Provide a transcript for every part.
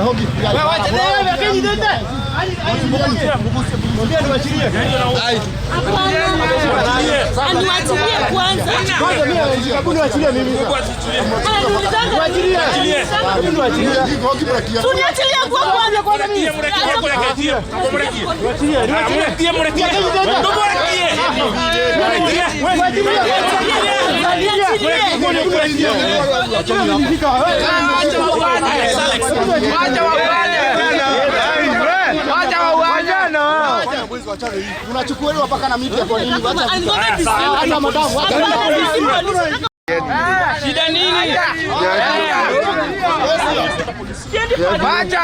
hogi. Aniwachilie kwanza. Tuniachilie kwa kwanza. Unachukuliwa paka na miti kwa nini? Hata madamu. Shida nini? Acha.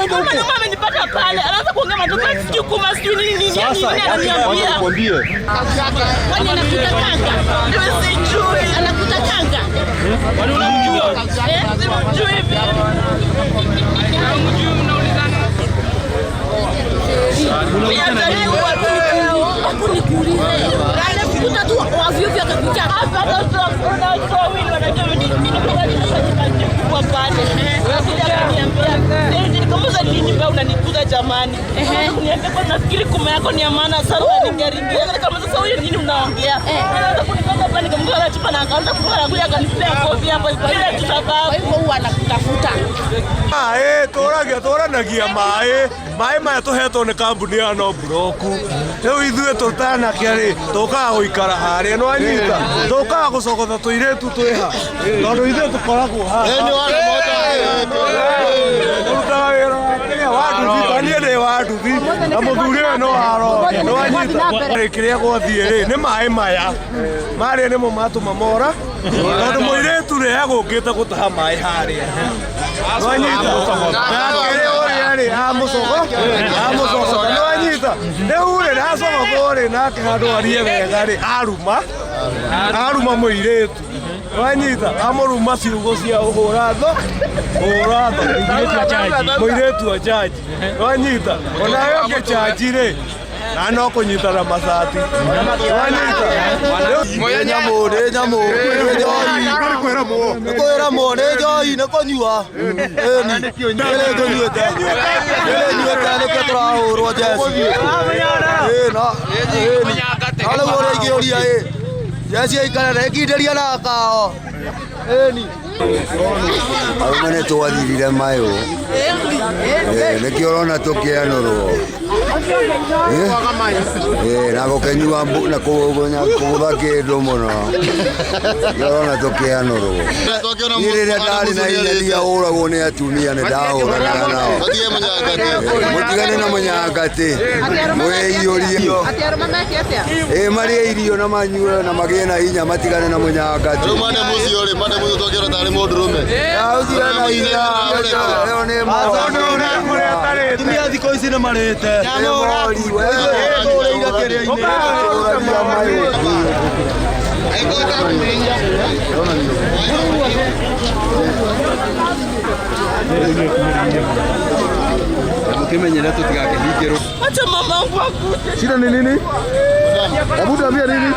Mama amenipata pale, anaanza kuongea matoka sijui kuma sijui nini ananiambia. Kwani anakuta kanga? Ndio sijui. Anakuta kanga. Kwani unamjua? Sijui hivi. Unamjua unaulizana? Nikuulize. Kuta tu wavyo vya kukuta. Hapa watu wawili wanajua nini kwa pale. Unanikuza jamani. Uniambia kwa nafikiri kuma yako ni amana sana ningeringea. Kama sasa huyu nini unaongea? Anaanza kunipata hapa nikamgoa na chupa na akaanza kufanya kuja akanipea kofi hapa bila sababu. Kwa hivyo huwa anakutafuta. Toranagia mai maya tuhetwo ni kambuni ya no broku. Riu ithuĩ tũtanakĩa rĩ tũkaga gũikara harĩa no anyita tũkaga gũcogotha tũirĩtu twĩha tondũ ithuĩ tũkoragwo haha. Tũrutaga wĩra wa kĩrĩa wa nduthi taniĩ ndĩ wa nduthi na mũthuri ũyũ no aroria no anyita kĩrĩa gwathiĩ rĩ nĩ mai maya marĩa nĩmo matũma mora tondũ mũirĩtu rĩ agũkĩte gũtaha mai harĩa no anyita amucoka no anyita riu ri ndacogothwo ri nake handu arie wega ri aruma muiritu no anyita amuruma ciugo cia uhura tho muiritu a jaji no anyita onawe ũngĩjaji ri na no kũnyitana macati no anyita nyamu kwĩra mo nĩ njoi nĩ kũnyua nyuĩte nĩkĩo tũrahũrwo jeci rĩu ũrĩa ingĩũria jeci aikara rekindĩria na kao Auma nĩ twathirire mayũ nĩkĩo ũrona tũkĩanũrwo na gũkenyua na kũgũtha kĩndũ mũno nĩkĩo ũrona tũkĩanũrwo niĩ rĩrĩa ndarĩ na hinya ndiahũragwo nĩ atumia nĩ ndahũranaga nao mũtigane na mũnyangatĩ mwĩiyũrie marĩe irio na manyue na magĩe na hinya matigane na mũnyangatĩ tumia thikũ ici nĩ marĩte Mkimenyera tutigakĩhingĩrwo. Acha mama wangu akuje. Shida ni nini? Hebu tuambie nini?